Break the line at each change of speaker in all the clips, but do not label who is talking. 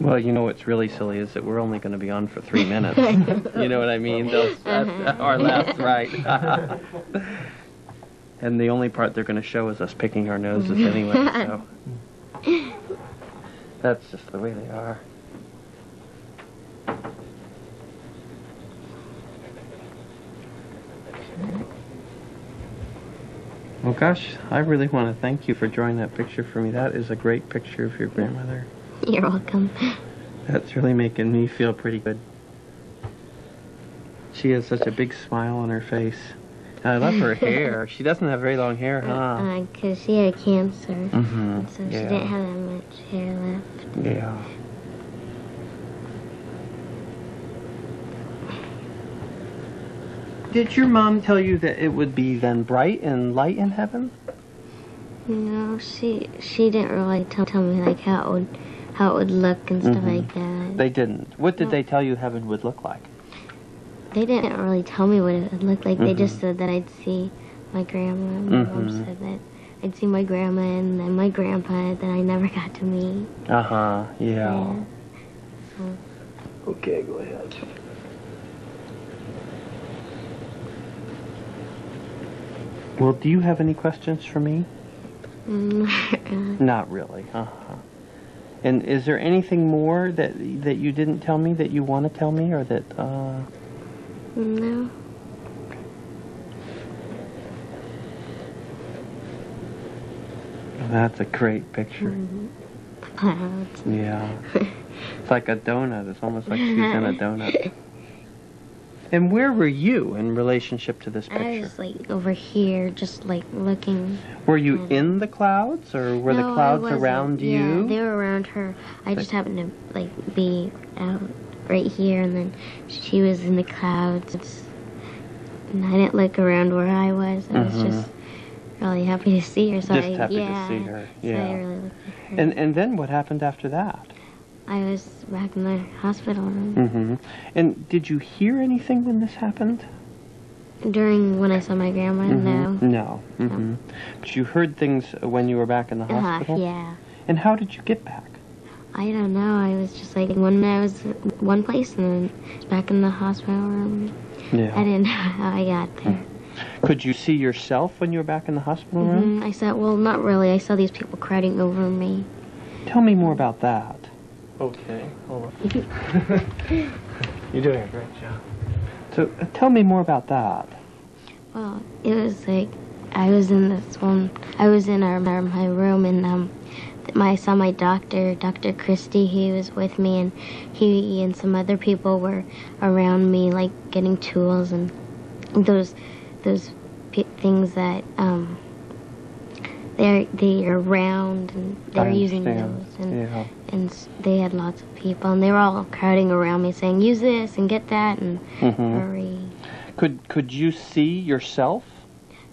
Well, you know what's really silly is that we're only going to be on for 3 minutes. You know what I mean? That's our last, right. And the only part they're going to show is us picking our noses anyway, so. That's just the way they are. Well, gosh, I really want to thank you for drawing that picture for me. That is a great picture of your grandmother.
You're welcome.
That's really making me feel pretty good. She has such a big smile on her face. And I love her hair. She doesn't have very long hair, huh?
Because she had cancer.
Mm-hmm.
So she didn't have that much hair left.
Yeah. Did your mom tell you that it would be then bright and light in heaven?
No, she didn't really tell me like how it would look and stuff like that.
They didn't. What did they tell you heaven would look like?
They didn't really tell me what it would look like. They just said that I'd see my grandma. My mom said that I'd see my grandma and then my grandpa that I never got to meet.
Yeah.
So.
Okay, go ahead. Well, do you have any questions for me? Not really. And is there anything more that you didn't tell me that you want to tell me, or that?
No.
That's a great picture.
Clouds.
Yeah. It's like a donut. It's almost like she's in a donut. And where were you in relationship to this picture?
I was like over here, just like looking.
Were you in the clouds, or were the clouds around you?
Yeah, they were around her. I just happened to like be out right here, and then she was in the clouds. And I didn't look around where I was. I was just really happy to see her. So
just happy to see her. Yeah.
So I really looked at her.
And then what happened after that?
I was back in the hospital room.
And did you hear anything when this happened?
During when I saw my grandma? No.
No. But you heard things when you were back in the hospital?
Yeah.
And how did you get back?
I don't know. I was just like, when I was one place and then back in the hospital room.
Yeah.
I didn't know how I got there.
Could you see yourself when you were back in the hospital room?
I saw, well, not really. I saw these people crowding over me.
Tell me more about that. Okay, hold on. You're doing a great job. So, tell me more about that.
Well, it was like, I was in my room, and I saw my doctor, Dr. Christie. He was with me, and he and some other people were around me, like getting tools and those things that they are round, and they were using those, and they had lots of people, and they were all crowding around me saying, use this and get that, and hurry.
Could you see yourself?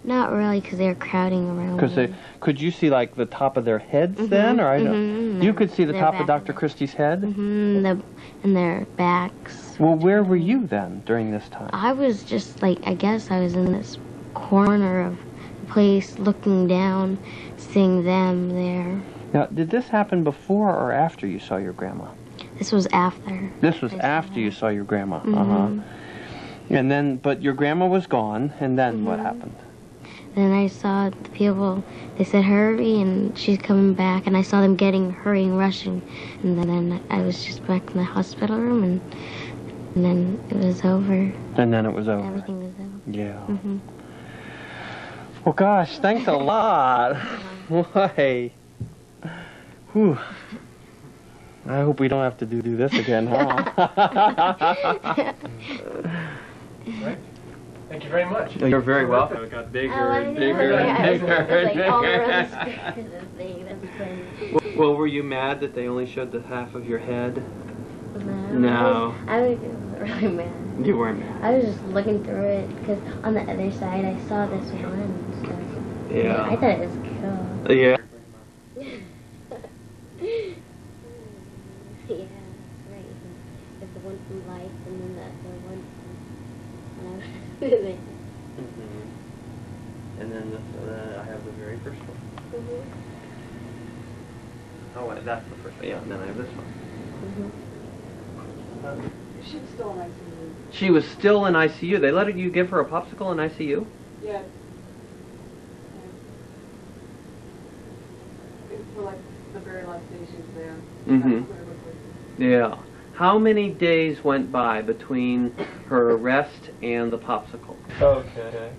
Not really, because they were crowding around me.
Could you see like the top of their heads then, or you could see the top of Dr. Christie's head?
And their backs.
Well, where were you then during this time?
I was just like, I guess I was in this corner of the place looking down, seeing them there.
Now, did this happen before or after you saw your grandma?
This was after.
This was after you saw your grandma. And then, but your grandma was gone, and then what happened?
Then I saw the people, they said hurry, and she's coming back, and I saw them hurrying, rushing, and then I was just back in the hospital room, and then it was over.
And then it was over.
Everything was over.
Yeah. Well, gosh, thanks a lot. Boy. Whew. I hope we don't have to do this again, huh?
Right. Thank you very much.
You're very welcome. It got bigger and bigger and bigger. Well, were you mad that they only showed the half of your head? No.
I was really mad.
You weren't mad.
I was just looking through it, because on the other side I saw this one. So
Yeah.
I thought it was cool.
Yeah.
Yeah, right. There's the one from life, and then the one from when I was living.
And then I have the very first one. Oh, that's the first one. Yeah, and then I have this one.
She was still in ICU.
She was still in ICU. They let you give her a popsicle in ICU?
Yeah. For like the very last day she was there.
Yeah. How many days went by between her arrest and the popsicle?
Okay.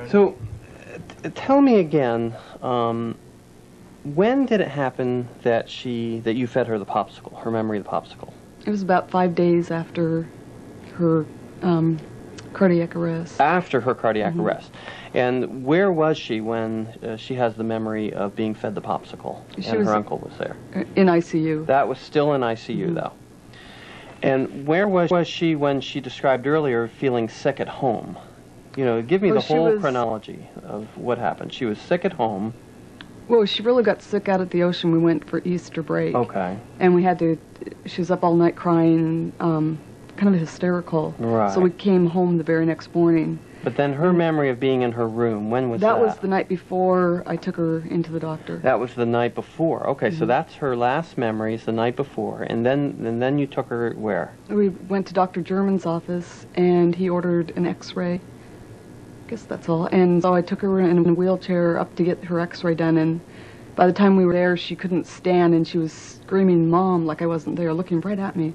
So, tell me again, when did it happen that you fed her the popsicle, her memory of the popsicle?
It was about 5 days after her cardiac arrest.
After her cardiac arrest. And where was she when she has the memory of being fed the popsicle and her uncle was there?
In ICU.
That was still in ICU, though. And where was she when she described earlier feeling sick at home? You know, give me the whole chronology of what happened. She was sick at home.
Well, she really got sick out at the ocean. We went for Easter break.
Okay.
And we had to, she was up all night crying, kind of hysterical.
Right.
So we came home the very next morning.
But then her memory of being in her room, when was that?
That was the night before I took her into the doctor.
That was the night before. Okay, so that's her last memories, the night before. And then you took her where?
We went to Dr. German's office, and he ordered an x-ray. I guess that's all. And so I took her in a wheelchair up to get her x-ray done, and by the time we were there, she couldn't stand, and she was screaming, "Mom," like I wasn't there, looking right at me.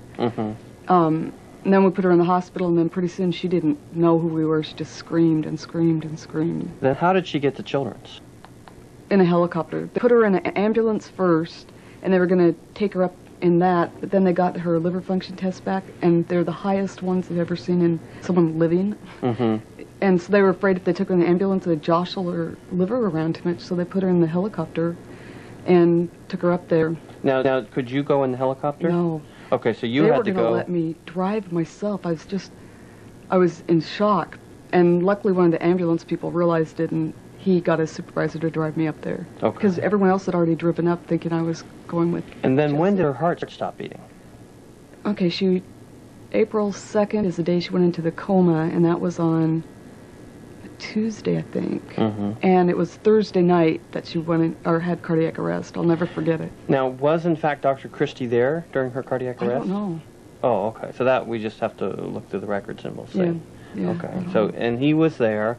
And then we put her in the hospital, and then pretty soon she didn't know who we were. She just screamed and screamed and screamed.
Then how did she get to Children's?
In a helicopter. They put her in an ambulance first, and they were going to take her up in that, but then they got her liver function test back, and they're the highest ones they've ever seen in someone living. And so they were afraid if they took her in the ambulance, they'd jostle her liver around too much, so they put her in the helicopter and took her up there.
Now, could you go in the helicopter?
No.
Okay, so you had to go.
They were going to let me drive myself. I was in shock. And luckily one of the ambulance people realized it, and he got his supervisor to drive me up there.
Okay.
Because everyone else had already driven up thinking I was going with
And then
Jesse.
when did her heart stop beating?
Okay, April 2nd is the day she went into the coma, and that was on a Tuesday, I think. And it was Thursday night that she went in, or had cardiac arrest. I'll never forget it.
Now, was in fact Dr. Christie there during her cardiac arrest?
I don't know.
Oh, okay. So that we just have to look through the records and we'll see.
Yeah.
Okay. So and he was there,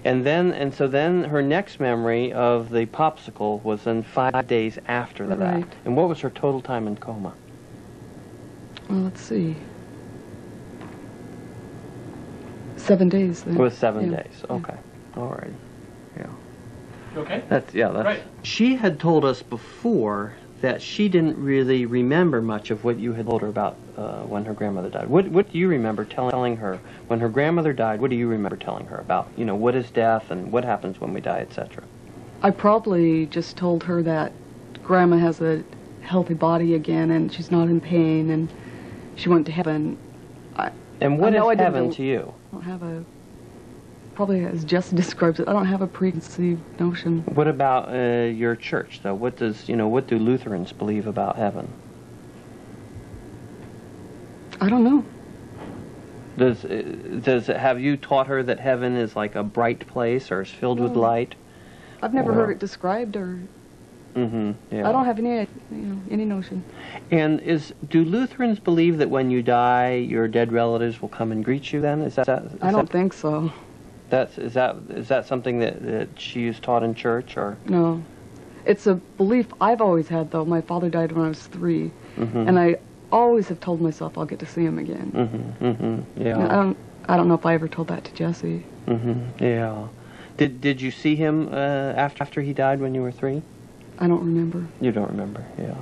and so then her next memory of the popsicle was then 5 days after that.
Right.
And what was her total time in coma?
Well, let's see. 7 days then.
It was 7
Yeah.
days. Okay. All right. Yeah.
Okay.
That's
Right.
She had told us before that she didn't really remember much of what you had told her about when her grandmother died. What do you remember telling her when her grandmother died? What do you remember telling her about? You know, what is death and what happens when we die, etc.
I probably just told her that Grandma has a healthy body again, and she's not in pain, and she went to heaven.
And what is
I
heaven to you?
I don't have probably as Jesse describes it, I don't have a preconceived notion.
What about your church, though? What do Lutherans believe about heaven?
I don't know.
Have you taught her that heaven is like a bright place or is filled with light?
I've never heard it described, or
yeah.
I don't have any notion.
And do Lutherans believe that when you die, your dead relatives will come and greet you? Then
I don't think so.
Is that something that she is taught in church, or
no? It's a belief I've always had, though. My father died when I was 3, and I always have told myself I'll get to see him again.
Yeah.
I don't know if I ever told that to Jesse.
Yeah. Did you see him after he died when you were 3?
I don't remember.
You don't remember, yeah.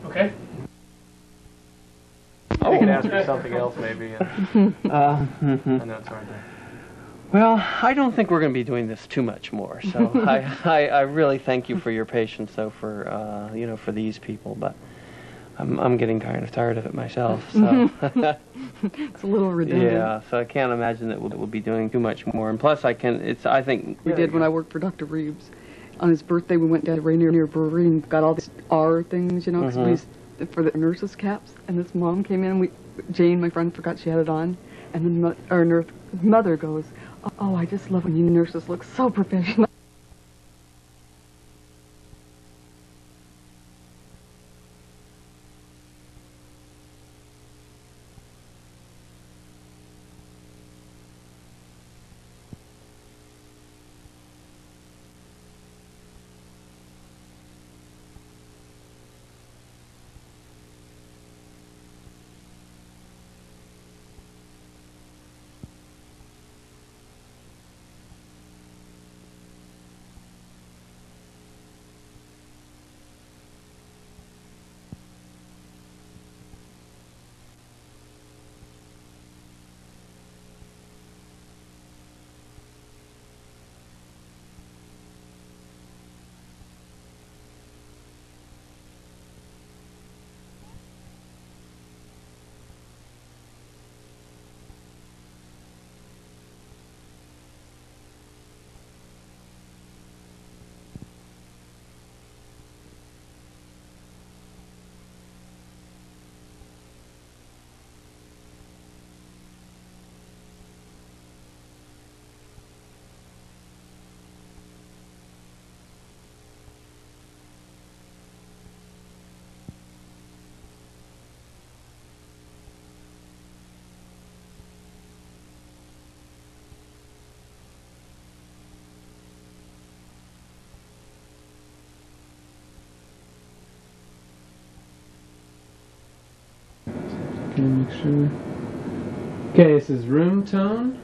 Okay.
You can ask me something else, maybe. I know it's hard to...
Well, I don't think we're going to be doing this too much more. So I really thank you for your patience, though, for for these people. But I'm getting kind of tired of it myself. So
it's a little redundant.
Yeah. So I can't imagine that we'll be doing too much more. And plus, I think
we did when I worked for Dr. Reeves. On his birthday, we went down to Rainier Brewery and got all these R things, because we used for the nurses' caps. And this mom came in. Jane, my friend, forgot she had it on, and then our mother goes, "Oh, I just love when you nurses look so professional."
Okay, make sure. Okay, this is room tone.